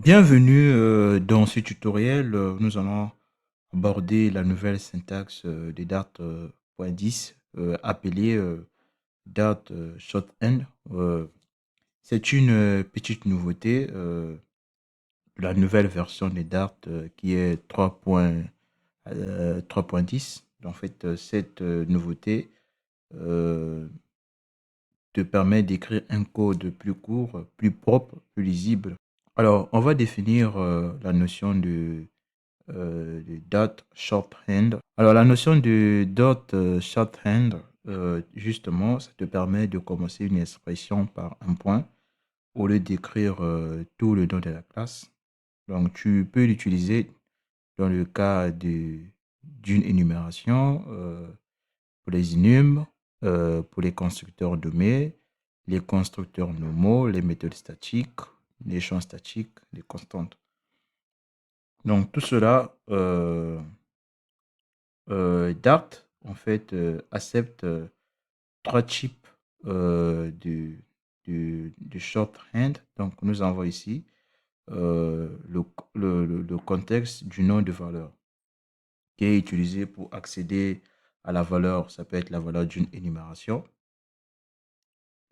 Bienvenue dans ce tutoriel. Nous allons aborder la nouvelle syntaxe de Dart.10 appelée Dart Shorthand. C'est une petite nouveauté de la nouvelle version de Dart qui est 3.10. En fait, cette nouveauté euh, te permet d'écrire un code plus court, plus propre, plus lisible. Alors, on va définir la notion de dot shorthand. Alors, la notion de dot shorthand, justement, ça te permet de commencer une expression par un point au lieu d'écrire tout le nom de la classe. Donc, tu peux l'utiliser dans le cas d'une énumération, pour les enums, pour les constructeurs nommés, les constructeurs normaux, les méthodes statiques, les champs statiques, les constantes. Donc, tout cela, Dart, en fait, accepte trois types de shorthand. Donc, nous avons ici le contexte du nom de valeur qui est utilisé pour accéder à la valeur. Ça peut être la valeur d'une énumération.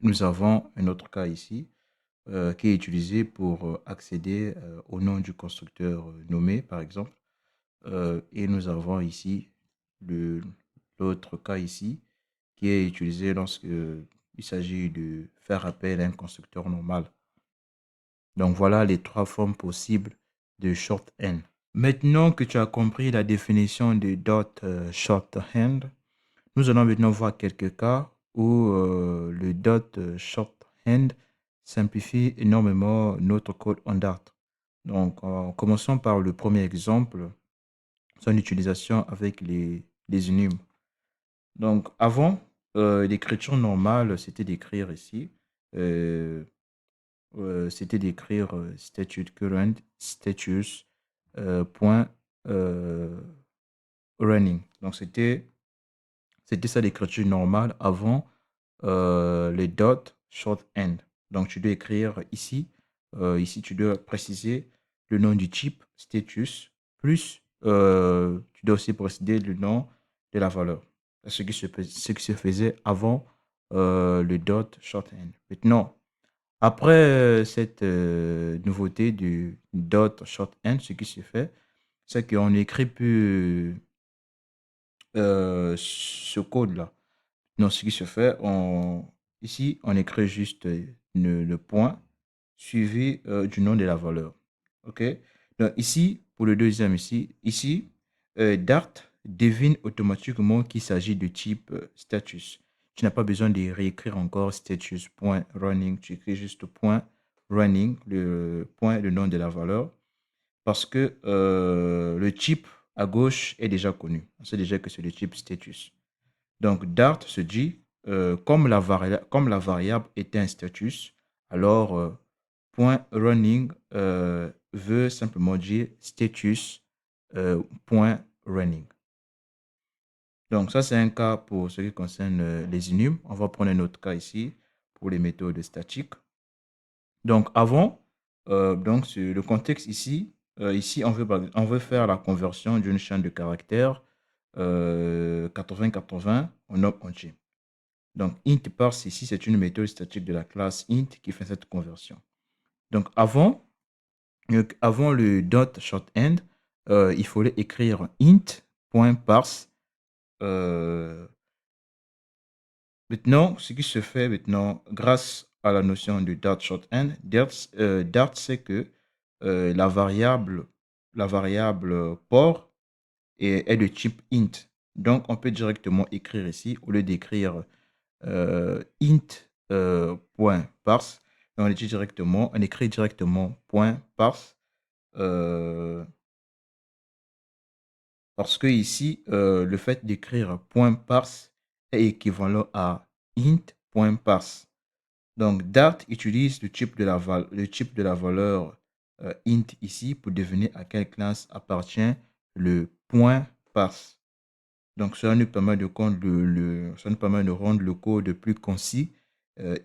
Nous avons un autre cas ici qui est utilisé pour accéder au nom du constructeur nommé, par exemple. Et nous avons ici le- l'autre cas ici qui est utilisé lorsque il s'agit de faire appel à un constructeur normal. Donc voilà les trois formes possibles de shorthand. Maintenant que tu as compris la définition de dot shorthand, nous allons maintenant voir quelques cas où le dot shorthand simplifie énormément notre code en Dart. Donc, commençons par le premier exemple, son utilisation avec les enums. Donc, avant, l'écriture normale, c'était d'écrire ici, euh, c'était d'écrire statute current, status, point, running. Donc, c'était ça l'écriture normale avant les dot shorthand. Donc, tu dois écrire ici, ici, tu dois préciser le nom du type status, plus tu dois aussi préciser le nom de la valeur. Ce qui se faisait avant le dot shorthand. Maintenant, après cette nouveauté du dot shorthand, ce qui se fait, c'est qu'on n'écrit plus ce code-là. Non, ce qui se fait, ici, on écrit juste le point suivi du nom de la valeur. OK? Donc ici, pour le deuxième ici, Dart devine automatiquement qu'il s'agit de type status. Tu n'as pas besoin de réécrire encore status.running. Tu écris juste point running, le point, le nom de la valeur, parce que le type à gauche est déjà connu. On sait déjà que c'est le type status. Donc, Dart se dit, comme la variable était un status, alors point running veut simplement dire status point running. Donc, ça, c'est un cas pour ce qui concerne les enums. On va prendre un autre cas ici pour les méthodes statiques. Donc, avant, donc, sur le contexte ici, on veut faire la conversion d'une chaîne de caractères 80-80 en homme entier. Donc, int parse ici, c'est une méthode statique de la classe int qui fait cette conversion. Donc, avant le dot shorthand, il fallait écrire int.parse. Maintenant, ce qui se fait maintenant, grâce à la notion de dot shorthand, Dart sait que la variable port est de type int. Donc, on peut directement écrire ici, au lieu d'écrire int point parse, on écrit directement point parse parce que ici, le fait d'écrire point parse est équivalent à int point parse. Donc, Dart utilise le type de la valeur int ici pour deviner à quelle classe appartient le point parse. Donc, cela nous permet ça nous permet de rendre le code plus concis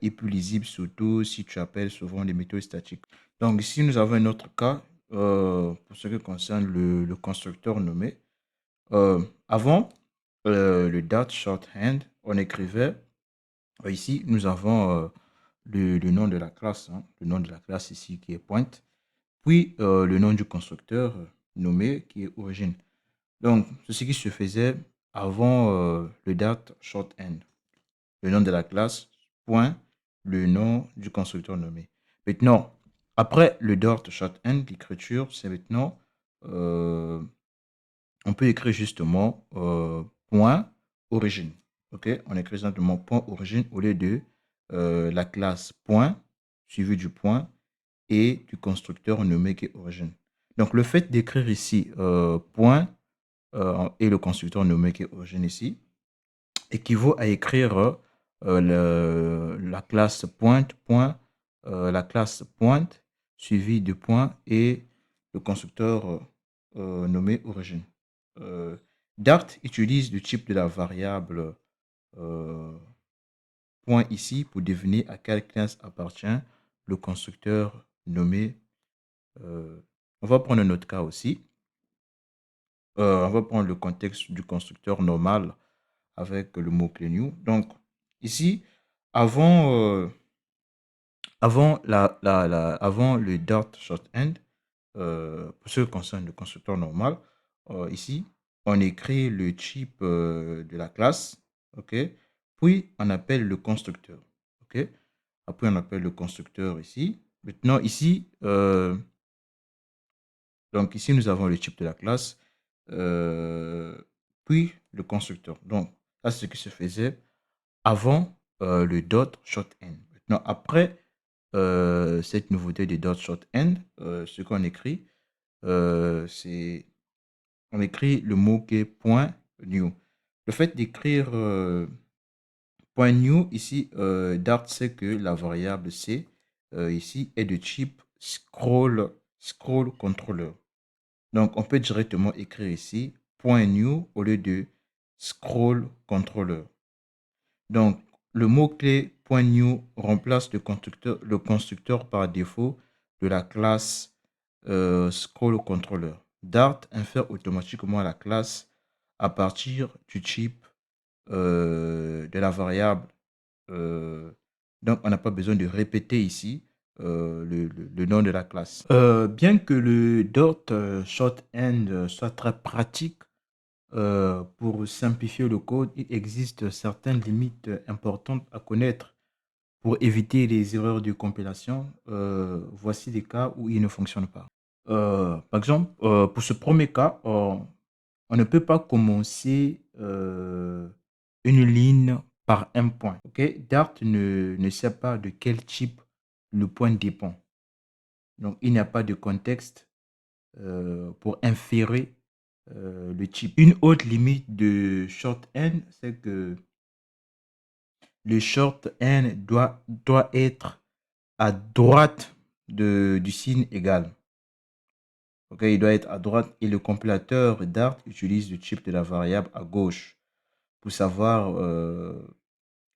et plus lisible, surtout si tu appelles souvent les méthodes statiques. Donc ici, nous avons un autre cas pour ce qui concerne le constructeur nommé. Avant le dot shorthand, on écrivait, ici, nous avons le nom de la classe, hein, le nom de la classe ici qui est point, puis le nom du constructeur nommé qui est origine. Donc, c'est ce qui se faisait avant le dot shorthand, le nom de la classe, point, le nom du constructeur nommé. Maintenant, après le dot shorthand, l'écriture, c'est maintenant, on peut écrire justement point origine. Ok, on écrit simplement point origine au lieu de la classe point suivi du point et du constructeur nommé qui est origine. Donc, le fait d'écrire ici point et le constructeur nommé qui est origine ici équivaut à écrire la classe pointe, point, la classe pointe suivi de point et le constructeur nommé origine. Dart utilise le type de la variable point ici pour deviner à quelle classe appartient le constructeur nommé. On va prendre un autre cas aussi. On va prendre le contexte du constructeur normal avec le mot-clé new. Donc, ici, avant, avant le dot shorthand, pour ce qui concerne le constructeur normal, ici, on écrit le type de la classe, ok? Puis, on appelle le constructeur, ok? Après, on appelle le constructeur ici. Maintenant, ici, donc ici, nous avons le type de la classe, puis le constructeur. Donc, ça, c'est ce qui se faisait avant le dot shorthand. Maintenant, après cette nouveauté de dot shorthand, ce qu'on écrit, c'est on écrit le mot qui est point new. Le fait d'écrire point new ici, Dart sait que la variable c ici est de type scroll controller. Donc, on peut directement écrire ici point new au lieu de scroll controller. Donc, le mot-clé .new remplace le constructeur par défaut de la classe scrollController. Dart infère automatiquement la classe à partir du type de la variable. Donc, on n'a pas besoin de répéter ici le nom de la classe. Bien que le dot shorthand soit très pratique, pour simplifier le code, il existe certaines limites importantes à connaître pour éviter les erreurs de compilation. Voici des cas où il ne fonctionne pas. Par exemple, pour ce premier cas, on ne peut pas commencer une ligne par un point. Okay? Dart ne sait pas de quel type le point dépend. Donc, il n'y a pas de contexte pour inférer le type. Une autre limite de shorthand, c'est que le shorthand doit être à droite du signe égal. Ok, il doit être à droite et le compilateur Dart utilise le type de la variable à gauche pour savoir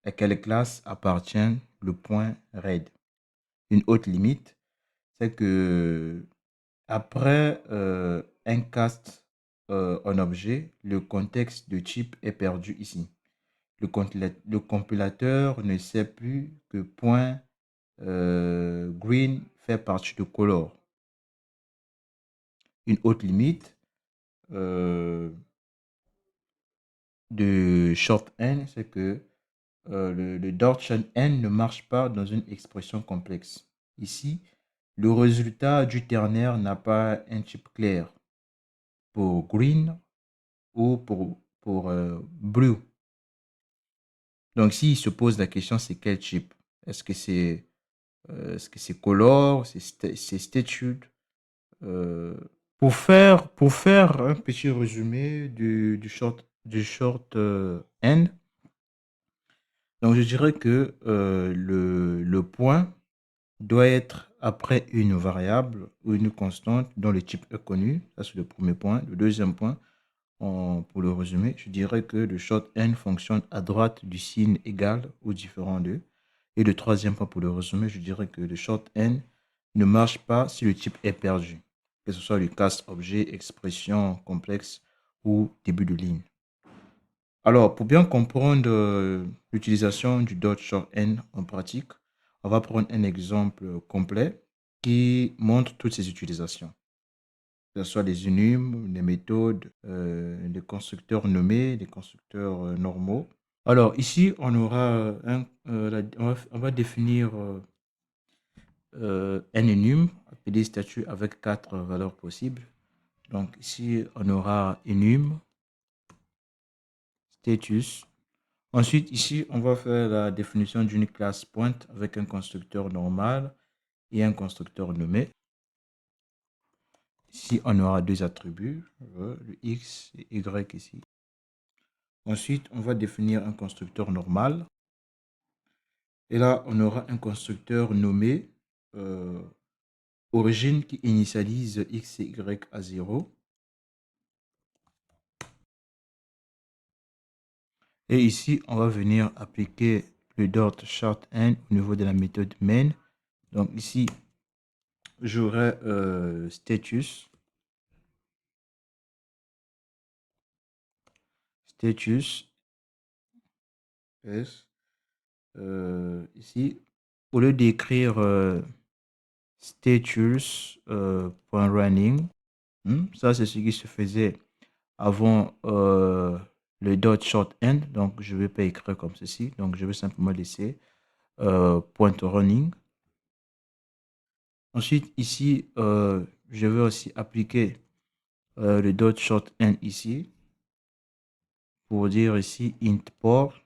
à quelle classe appartient le point read. Une autre limite, c'est que après un cast en objet, le contexte de type est perdu ici. Le compilateur ne sait plus que point green fait partie de color. Une autre limite de shorthand, c'est que le Dutch n ne marche pas dans une expression complexe. Ici, le résultat du ternaire n'a pas un type clair pour green ou pour blue. Donc, s'il se pose la question, c'est quel type? Est-ce que c'est color, c'est statute? Pour faire un petit résumé du short end, donc je dirais que le point doit être après une variable ou une constante dont le type est connu. Ça, c'est le premier point. Le deuxième point, pour le résumer, je dirais que le short n fonctionne à droite du signe égal ou différent d'eux. Et le troisième point, pour le résumer, je dirais que le short n ne marche pas si le type est perdu, que ce soit le classe objet, expression complexe ou début de ligne. Alors, pour bien comprendre l'utilisation du .shortend en pratique, on va prendre un exemple complet qui montre toutes ces utilisations, que ce soit les enums, les méthodes, les constructeurs nommés, les constructeurs normaux. Alors, ici, on aura on va définir un enum appelé statut avec 4 valeurs possibles. Donc, ici, on aura enum, status. Ensuite, ici, on va faire la définition d'une classe point avec un constructeur normal et un constructeur nommé. Ici, on aura deux attributs, le x et y ici. Ensuite, on va définir un constructeur normal. Et là, on aura un constructeur nommé origine qui initialise x et y à 0. Et ici, on va venir appliquer le .shortend au niveau de la méthode main. Donc ici, j'aurai status. Yes. Ici, au lieu d'écrire status.running, ça c'est ce qui se faisait avant le .shortend. Donc, je ne vais pas écrire comme ceci. Donc, je vais simplement laisser point running. Ensuite, ici, je vais aussi appliquer le .shortend ici pour dire ici int port.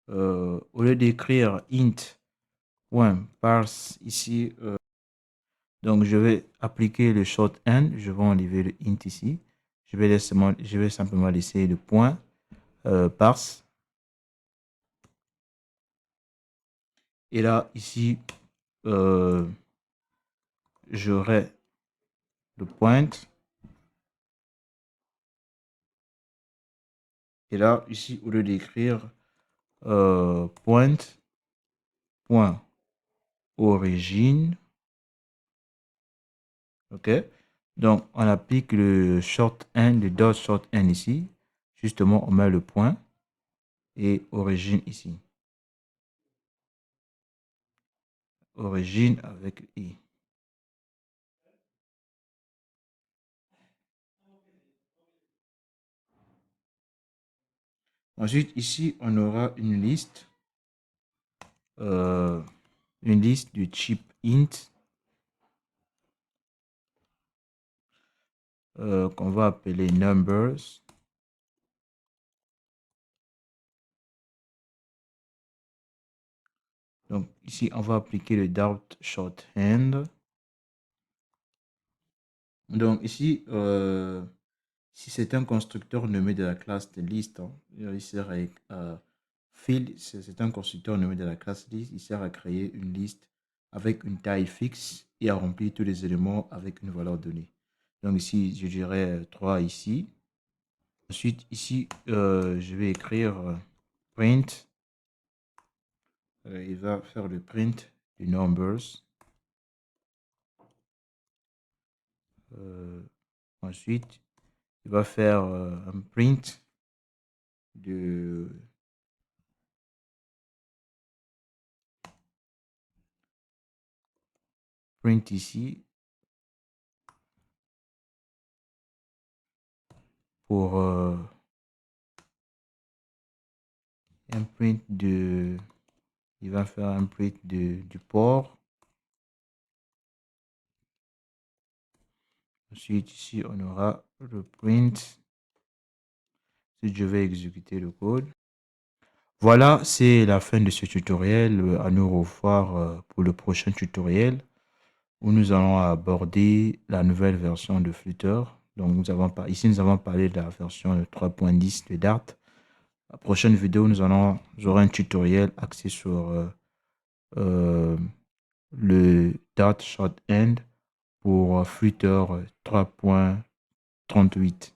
Au lieu d'écrire int.parse ici, donc je vais appliquer le shortend, je vais enlever le int ici. Je vais simplement laisser le point parse. Et là, ici, j'aurai le point. Et là, ici, au lieu d'écrire point origine, ok. Donc, on applique le shortend, le .shortend ici. Justement, on met le point et origine ici. Origine avec i. Ensuite, ici, on aura une liste du type int qu'on va appeler numbers. Donc ici, on va appliquer le .shortend. Donc ici, si c'est un constructeur nommé de la classe de liste, il sert à fill, c'est un constructeur nommé de la classe liste, il sert à créer une liste avec une taille fixe et à remplir tous les éléments avec une valeur donnée. Donc ici, je dirais 3 ici. Ensuite, ici, je vais écrire print. Il va faire le print du numbers. Ensuite, il va faire un print de print ici pour un print de, il va faire un print du port. Ensuite ici on aura le print si je vais exécuter le code. Voilà, c'est la fin de ce tutoriel. À nous revoir pour le prochain tutoriel où nous allons aborder la nouvelle version de Flutter. Donc ici nous avons parlé de la version 3.10 de Dart. La prochaine vidéo, nous aurons un tutoriel axé sur le Dart Shortend pour Flutter 3.38.